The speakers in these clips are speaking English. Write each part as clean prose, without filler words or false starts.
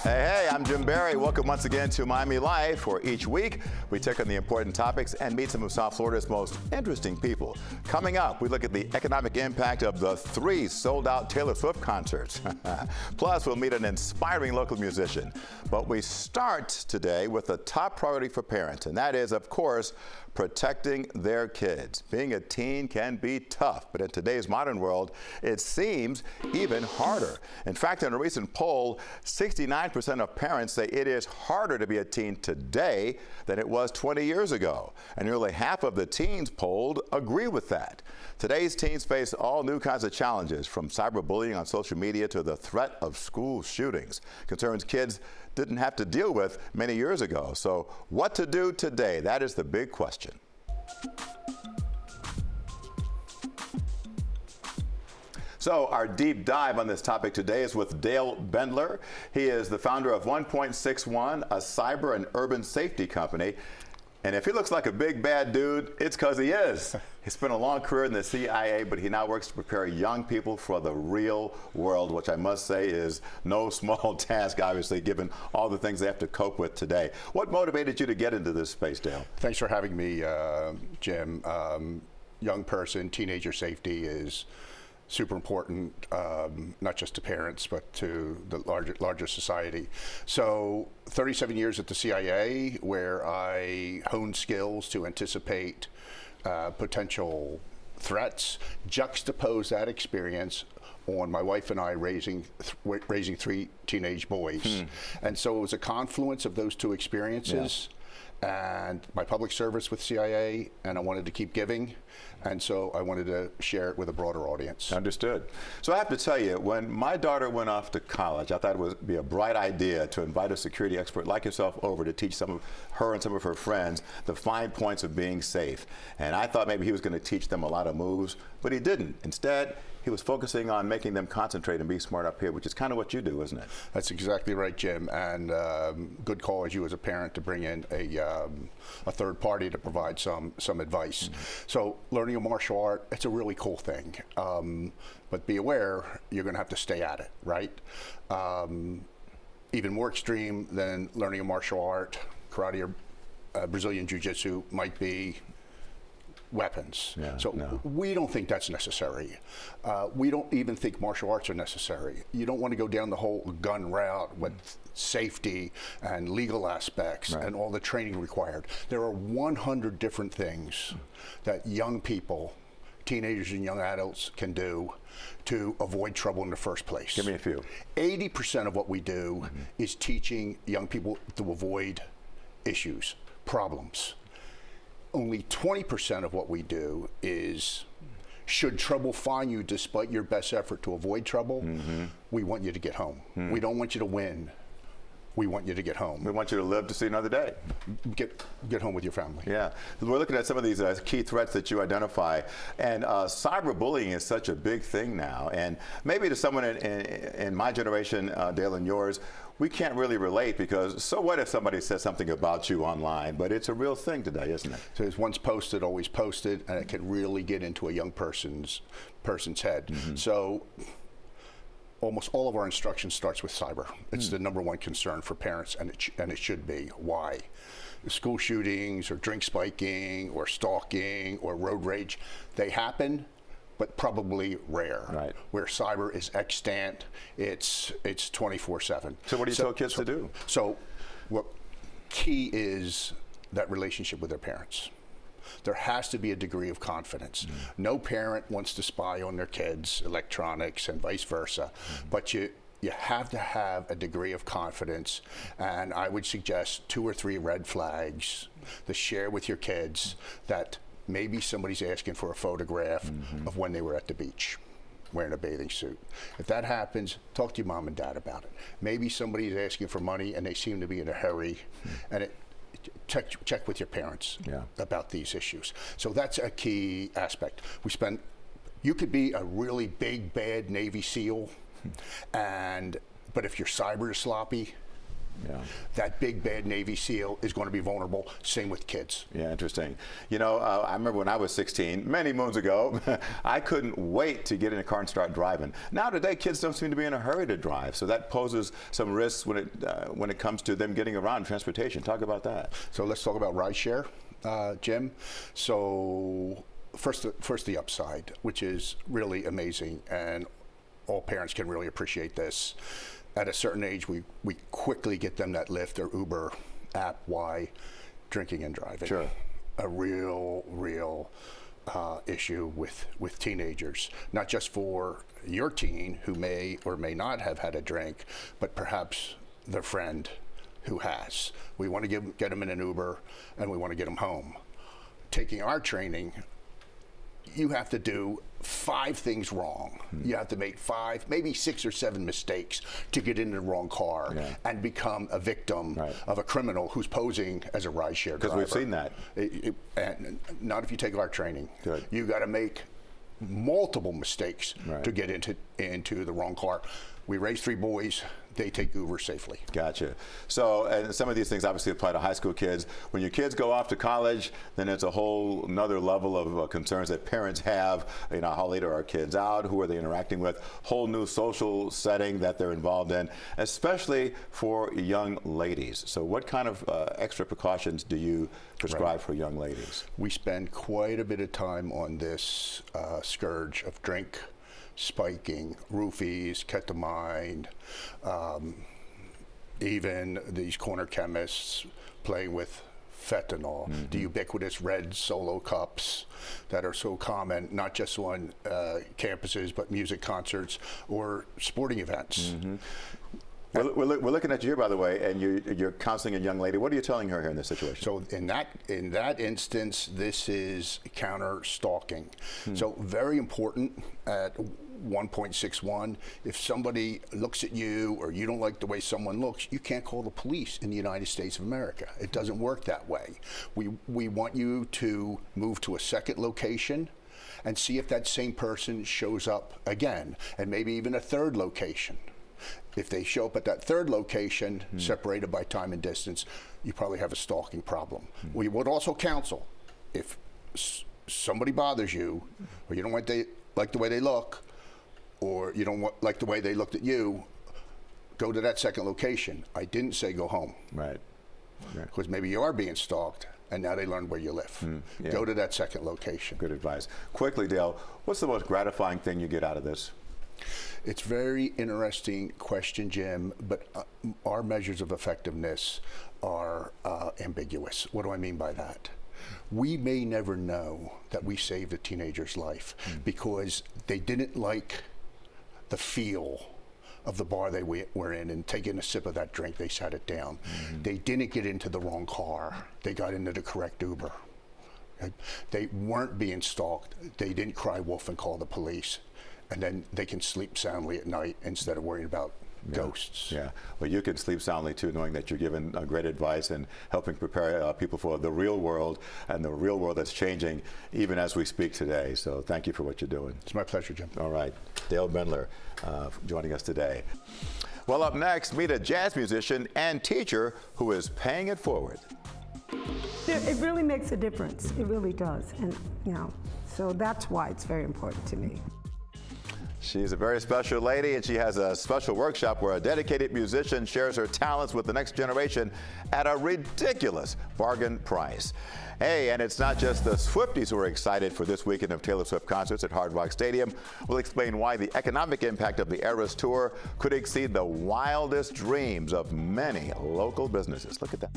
Hey, I'm Jim Barry. Welcome once again to Miami Life, where each week we take on the important topics and meet some of South Florida's most interesting people. Coming up, we look at the economic impact of the 3 sold-out Taylor Swift concerts. Plus, we'll meet an inspiring local musician. But we start today with a top priority for parents, and that is, of course, protecting their kids. Being a teen can be tough, but in today's modern world, it seems even harder. In fact, in a recent poll, 69% of parents say it is harder to be a teen today than it was 20 years ago. And nearly half of the teens polled agree with that. Today's teens face all new kinds of challenges, from cyberbullying on social media to the threat of school shootings. Concerns kids didn't have to deal with many years ago. So what to do today? That is the big question. So our deep dive on this topic today is with Dale Bendler. He is the founder of 1.61, a cyber and urban safety company. And if he looks like a big bad dude, it's because he is. He spent a long career in the CIA, but he now works to prepare young people for the real world, which I must say is no small task, obviously, given all the things they have to cope with today. What motivated you to get into this space, Dale? Thanks for having me, Jim. Young person, teenager safety is super important, not just to parents, but to the larger society. So 37 years at the CIA, where I honed skills to anticipate potential threats, juxtapose that experience on my wife and I raising 3 teenage boys. And so it was a confluence of those 2 experiences. And my public service with CIA, and I wanted to keep giving, and so I wanted to share it with a broader audience. Understood. So I have to tell you, when my daughter went off to college, I thought it would be a bright idea to invite a security expert like yourself over to teach some of her and some of her friends the fine points of being safe. And I thought maybe he was going to teach them a lot of moves, but he didn't. Instead, he was focusing on making them concentrate and be smart up here, which is kind of what you do, isn't it? That's exactly right, Jim. And good call as you as a parent to bring in a third party to provide some advice. So learning a martial art, it's a really cool thing. But be aware, you're going to have to stay at it, right? Even more extreme than learning a martial art, karate or Brazilian jiu-jitsu might be weapons. We don't think that's necessary. We don't even think martial arts are necessary. You don't want to go down the whole gun route with safety and legal aspects and all the training required. There are 100 different things that young people, teenagers and young adults, can do to avoid trouble in the first place. Give me a few. 80% of what we do is teaching young people to avoid issues, problems. Only 20% of what we do is, should trouble find you despite your best effort to avoid trouble, we want you to get home. We don't want you to win. We want you to get home. We want you to live to see another day. Get home with your family. Yeah. We're looking at some of these key threats that you identify. And cyberbullying is such a big thing now. And maybe to someone in my generation, Dale, and yours, we can't really relate, because so what if somebody says something about you online? But it's a real thing today, isn't it? So it's once posted, always posted, and it can really get into a young person's head. So almost all of our instruction starts with cyber. It's the #1 concern for parents, and it should be. Why? School shootings or drink spiking or stalking or road rage, they happen, but probably rare. Where cyber is extant, it's 24/7. So what do you tell kids to do? So what key is that relationship with their parents. There has to be a degree of confidence. No parent wants to spy on their kids' electronics and vice versa, but you have to have a degree of confidence, and I would suggest 2 or 3 red flags to share with your kids that maybe somebody's asking for a photograph of when they were at the beach wearing a bathing suit. If that happens, talk to your mom and dad about it. Maybe somebody's asking for money and they seem to be in a hurry, and check with your parents about these issues. So that's a key aspect. You could be a really big, bad Navy SEAL, but if your cyber is sloppy, Yeah. That big bad Navy SEAL is going to be vulnerable. Same with kids. Yeah, interesting. You know, I remember when I was 16, many moons ago, I couldn't wait to get in a car and start driving. Now today, kids don't seem to be in a hurry to drive, so that poses some risks when it comes to them getting around transportation. Talk about that. So let's talk about rideshare, Jim. So first the upside, which is really amazing, and all parents can really appreciate this. At a certain age, we quickly get them that Lyft or Uber app. Why? Drinking and driving. Sure. A real issue with teenagers. Not just for your teen who may or may not have had a drink, but perhaps their friend who has. We want to get them in an Uber, and we want to get them home. Taking our training, you have to do 5 things wrong. You have to make 5, maybe 6 or 7 mistakes to get into the wrong car and become a victim of a criminal who's posing as a rideshare driver. Because we've seen that. And not if you take our training. Good. You got to make multiple mistakes to get into the wrong car. We raised 3 boys. They take Uber safely. Gotcha. So, and some of these things obviously apply to high school kids. When your kids go off to college, then it's a whole another level of concerns that parents have. You know, how late are our kids out? Who are they interacting with? Whole new social setting that they're involved in, especially for young ladies. So what kind of extra precautions do you prescribe for young ladies? We spend quite a bit of time on this scourge of drink, spiking, roofies, ketamine, even these corner chemists playing with fentanyl, the ubiquitous red Solo cups that are so common, not just on campuses, but music concerts or sporting events. We're looking at you here, by the way, and you're counseling a young lady. What are you telling her here in this situation? So in that instance, this is counter stalking. So very important at 1.61. If somebody looks at you or you don't like the way someone looks, you can't call the police in the United States of America. It doesn't work that way. We want you to move to a second location and see if that same person shows up again, and maybe even a third location. If they show up at that third location, separated by time and distance, you probably have a stalking problem. We would also counsel, if somebody bothers you, or you don't like the way they look, or you don't like the way they looked at you, go to that second location. I didn't say go home. Right. Because maybe you are being stalked, and now they learned where you live. Go to that second location. Good advice. Quickly, Dale, what's the most gratifying thing you get out of this? It's a very interesting question, Jim, but our measures of effectiveness are ambiguous. What do I mean by that? We may never know that we saved a teenager's life because they didn't like the feel of the bar they were in, and taking a sip of that drink, they sat it down. They didn't get into the wrong car. They got into the correct Uber. They weren't being stalked. They didn't cry wolf and call the police. And then they can sleep soundly at night instead of worrying about ghosts. Yeah, well, you can sleep soundly too, knowing that you're giving great advice and helping prepare people for the real world, and the real world that's changing even as we speak today. So thank you for what you're doing. It's my pleasure, Jim. All right, Dale Bendler joining us today. Well, up next, meet a jazz musician and teacher who is paying it forward. It really makes a difference. It really does. And, so that's why it's very important to me. She's a very special lady, and she has a special workshop where a dedicated musician shares her talents with the next generation at a ridiculous bargain price. Hey, and it's not just the Swifties who are excited for this weekend of Taylor Swift concerts at Hard Rock Stadium. We'll explain why the economic impact of the Eras Tour could exceed the wildest dreams of many local businesses. Look at that.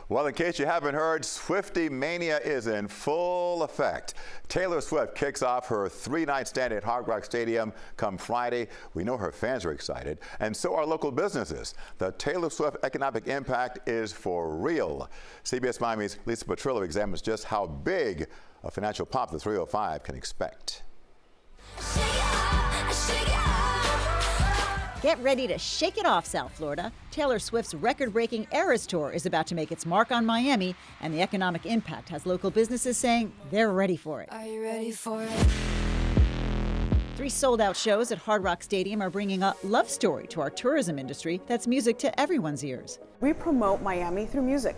Well, in case you haven't heard, Swiftie Mania is in full effect. Taylor Swift kicks off her 3-night stand at Hard Rock Stadium come Friday. We know her fans are excited, and so are local businesses. The Taylor Swift economic impact is for real. CBS Miami's Lisa Petrillo examines just how big a financial pop the 305 can expect. Get ready to shake it off, South Florida. Taylor Swift's record-breaking Eras Tour is about to make its mark on Miami, and the economic impact has local businesses saying they're ready for it. Are you ready for it? 3 sold-out shows at Hard Rock Stadium are bringing a love story to our tourism industry that's music to everyone's ears. We promote Miami through music.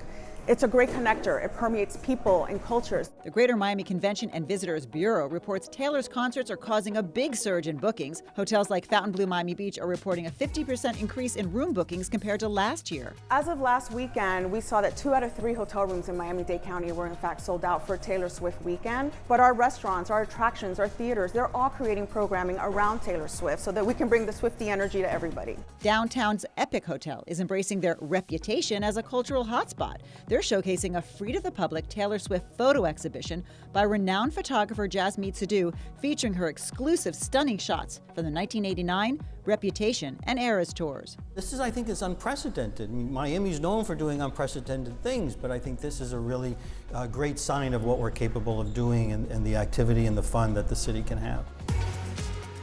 It's a great connector. It permeates people and cultures. The Greater Miami Convention and Visitors Bureau reports Taylor's concerts are causing a big surge in bookings. Hotels like Fontainebleau Miami Beach are reporting a 50% increase in room bookings compared to last year. As of last weekend, we saw that 2 out of 3 hotel rooms in Miami-Dade County were in fact sold out for Taylor Swift weekend. But our restaurants, our attractions, our theaters, they're all creating programming around Taylor Swift so that we can bring the Swiftie energy to everybody. Downtown's Epic Hotel is embracing their reputation as a cultural hotspot. They're showcasing a free-to-the-public Taylor Swift photo exhibition by renowned photographer Jasmeet Sidhu, featuring her exclusive stunning shots from the 1989, Reputation, and Eras tours. This is, I think, is unprecedented. I mean, Miami's known for doing unprecedented things, but I think this is a really great sign of what we're capable of doing and the activity and the fun that the city can have.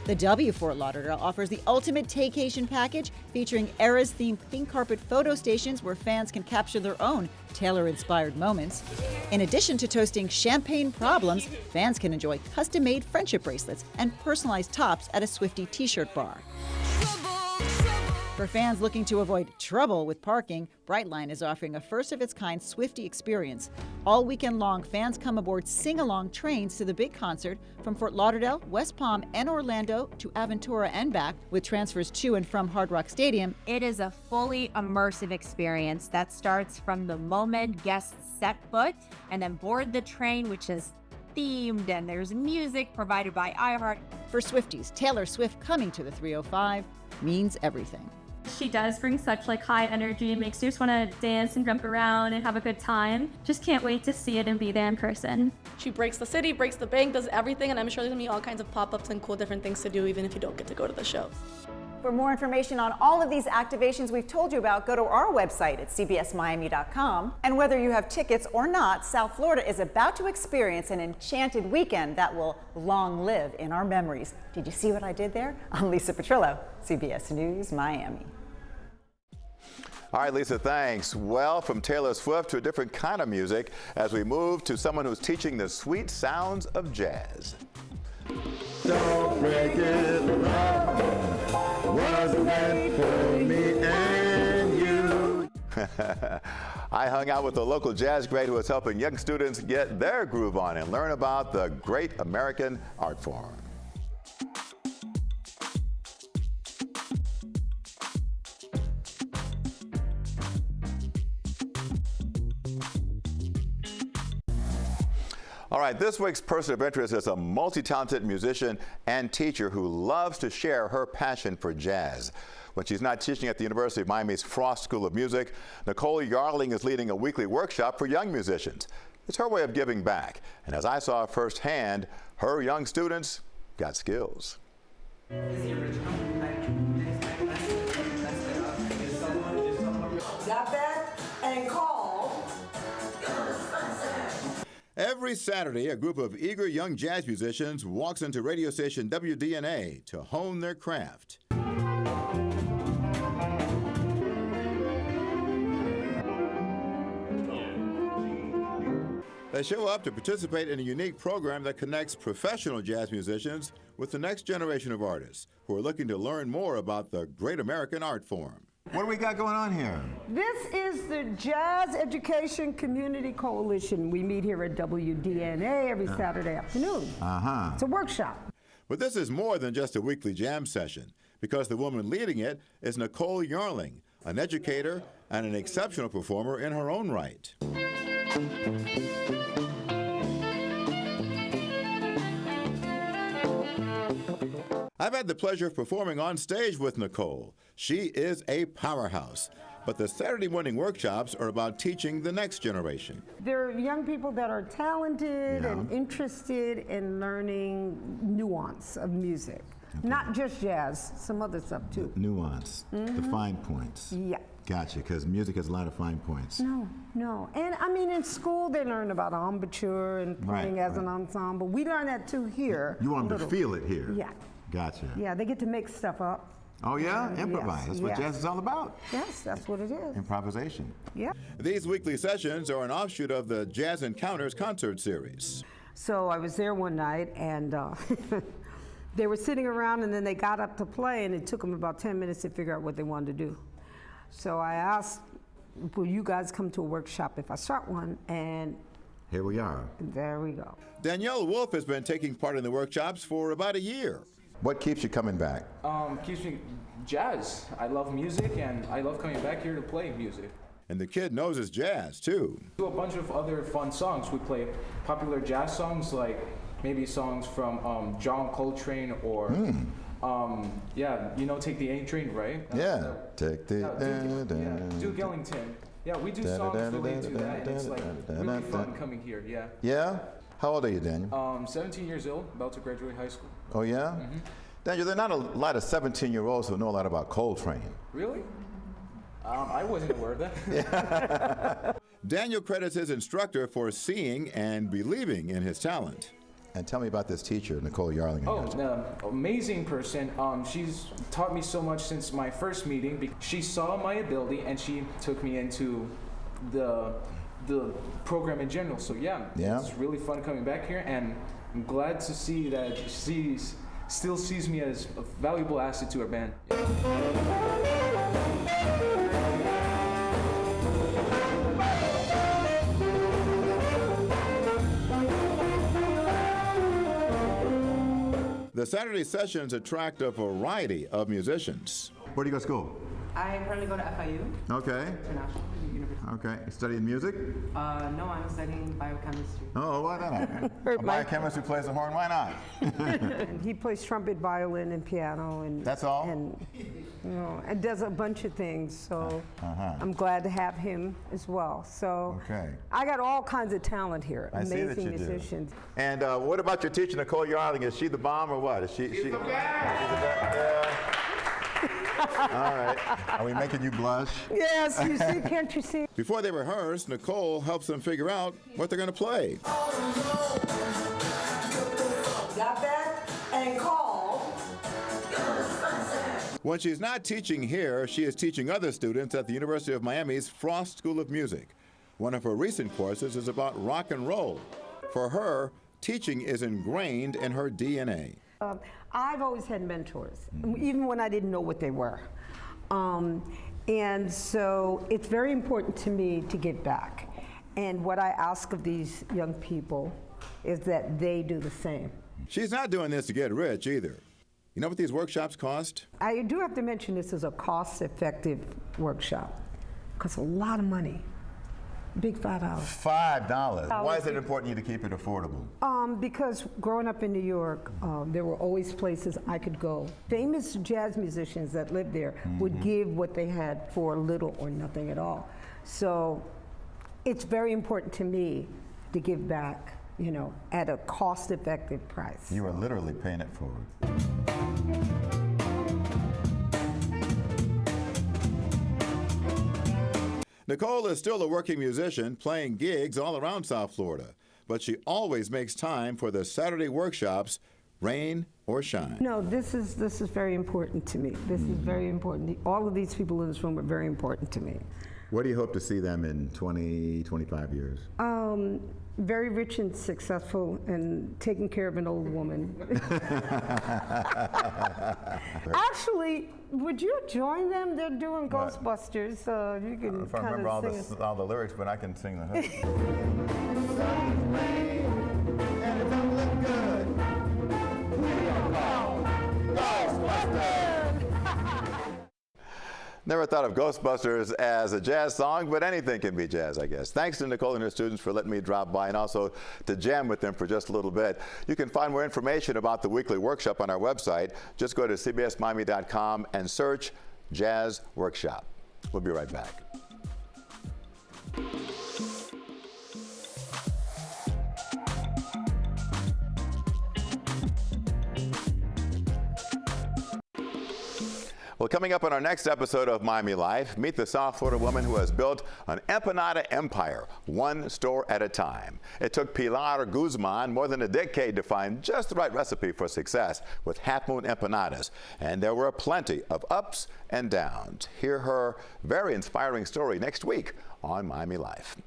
The W Fort Lauderdale offers the ultimate staycation package, featuring Eras-themed pink carpet photo stations where fans can capture their own Taylor-inspired moments. In addition to toasting champagne problems, fans can enjoy custom-made friendship bracelets and personalized tops at a Swiftie t-shirt bar. For fans looking to avoid trouble with parking, Brightline is offering a first-of-its-kind Swiftie experience. All weekend long, fans come aboard sing-along trains to the big concert from Fort Lauderdale, West Palm, and Orlando to Aventura and back, with transfers to and from Hard Rock Stadium. It is a fully immersive experience that starts from the moment guests set foot and then board the train, which is themed, and there's music provided by iHeart. For Swifties, Taylor Swift coming to the 305 means everything. She does bring such high energy. It makes you just want to dance and jump around and have a good time. Just can't wait to see it and be there in person. She breaks the city, breaks the bank, does everything, and I'm sure there's gonna be all kinds of pop-ups and cool different things to do even if you don't get to go to the shows. For more information on all of these activations we've told you about, go to our website at cbsmiami.com. And whether you have tickets or not, South Florida is about to experience an enchanted weekend that will long live in our memories. Did you see what I did there? I'm Lisa Petrillo, CBS News, Miami. All right, Lisa, thanks. Well, from Taylor Swift to a different kind of music as we move to someone who's teaching the sweet sounds of jazz. Don't break it, love was meant for me and you. I hung out with a local jazz great who is helping young students get their groove on and learn about the great American art form. All right, this week's person of interest is a multi-talented musician and teacher who loves to share her passion for jazz. When she's not teaching at the University of Miami's Frost School of Music, Nicole Yarling is leading a weekly workshop for young musicians. It's her way of giving back. And as I saw firsthand, her young students got skills. Got that? And call. Every Saturday, a group of eager young jazz musicians walks into radio station WDNA to hone their craft. They show up to participate in a unique program that connects professional jazz musicians with the next generation of artists who are looking to learn more about the great American art form. What do we got going on here? This is the Jazz Education Community Coalition. We meet here at WDNA every Saturday afternoon. It's a workshop. But this is more than just a weekly jam session, because the woman leading it is Nicole Yarling, an educator and an exceptional performer in her own right. I've had the pleasure of performing on stage with Nicole. She is a powerhouse. But the Saturday morning workshops are about teaching the next generation. There are young people that are talented and interested in learning nuance of music. Not just jazz, some other stuff too. The nuance, the fine points. Yeah. Gotcha, because music has a lot of fine points. No. And I mean, in school they learn about embouchure and playing as an ensemble. We learn that too here. You want them to feel it here. Yeah. Gotcha. Yeah, they get to make stuff up. Oh yeah? Improvise. Yes, That's what yes. jazz is all about. Yes, that's what it is. Improvisation. Yeah. These weekly sessions are an offshoot of the Jazz Encounters concert series. So I was there one night, and they were sitting around, and then they got up to play, and it took them about 10 minutes to figure out what they wanted to do. So I asked, will you guys come to a workshop if I start one? And Here we are. there we go. Danielle Wolf has been taking part in the workshops for about a year. What keeps you coming back? Keeps me jazz. I love music, and I love coming back here to play music. And the kid knows his jazz, too. Do a bunch of other fun songs. We play popular jazz songs, like maybe songs from John Coltrane or, yeah, you know, Take the A Train, right? Yeah. Take the... Duke Ellington. Yeah, we do songs related to that, and it's like really fun coming here, yeah. Yeah? How old are you, Daniel? 17 years old, about to graduate high school. Oh, yeah? Daniel, there are not a lot of 17-year-olds who know a lot about Coltrane. Really? I wasn't aware of that. Daniel credits his instructor for seeing and believing in his talent. And tell me about this teacher, Nicole Yarling. Oh, amazing person. She's taught me so much since my first meeting. She saw my ability and she took me into the program in general. So yeah, it's really fun coming back here, and I'm glad to see that she still sees me as a valuable asset to her band. The Saturday sessions attract a variety of musicians. Where do you go to school? I currently go to FIU. Okay. International University. Okay. You studying music? No, I'm studying biochemistry. Oh, why not? A biochemist who plays the horn, why not? And he plays trumpet, violin, and piano, and that's all. And you know, and does a bunch of things. So I'm glad to have him as well. So I got all kinds of talent here. I see that you musicians. do. And what about your teacher, Nicole Yarling? Is she the bomb or what? Is she? She's the best. Yeah. All right. Are we making you blush? Yes, you see, can't you see? Before they rehearse, Nicole helps them figure out what they're going to play. Got that? And call. When she's not teaching here, she is teaching other students at the University of Miami's Frost School of Music. One of her recent courses is about rock and roll. For her, teaching is ingrained in her DNA. I've always had mentors, even when I didn't know what they were. And so it's very important to me to give back. And what I ask of these young people is that they do the same. She's not doing this to get rich either. You know what these workshops cost? I do have to mention this is a cost-effective workshop. It costs a lot of money. Big $5. $5. Why is it important to you to keep it affordable? Because growing up in New York, there were always places I could go. Famous jazz musicians that lived there would give what they had for little or nothing at all. So it's very important to me to give back, you know, at a cost-effective price. You are literally paying it forward. Nicole is still a working musician, playing gigs all around South Florida, but she always makes time for the Saturday workshops, rain or shine. No, this is very important to me. This is very important. All of these people in this room are very important to me. Where do you hope to see them in 20, 25 years? Very rich and successful and taking care of an old woman. Actually, would you join them? They're doing Ghostbusters, so you can if I remember all the lyrics, but I can sing the hook. And it don't look good. We are called Ghostbusters! Never thought of Ghostbusters as a jazz song, but anything can be jazz, I guess. Thanks to Nicole and her students for letting me drop by and also to jam with them for just a little bit. You can find more information about the weekly workshop on our website. Just go to cbsmiami.com and search Jazz Workshop. We'll be right back. Well, coming up on our next episode of Miami Life, meet the South Florida woman who has built an empanada empire, one store at a time. It took Pilar Guzman more than a decade to find just the right recipe for success with Half Moon empanadas, and there were plenty of ups and downs. Hear her very inspiring story next week on Miami Life.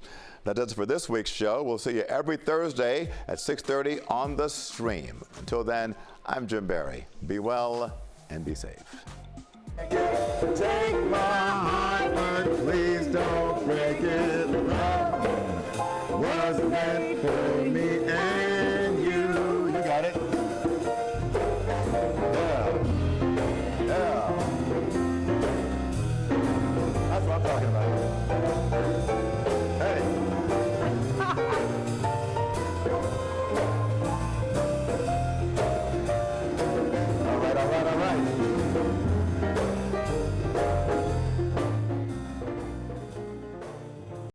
That does it for this week's show. We'll see you every Thursday at 6:30 on the stream. Until then, I'm Jim Barry. Be well and be safe. Take my heart, but please don't break it. Love was meant for me.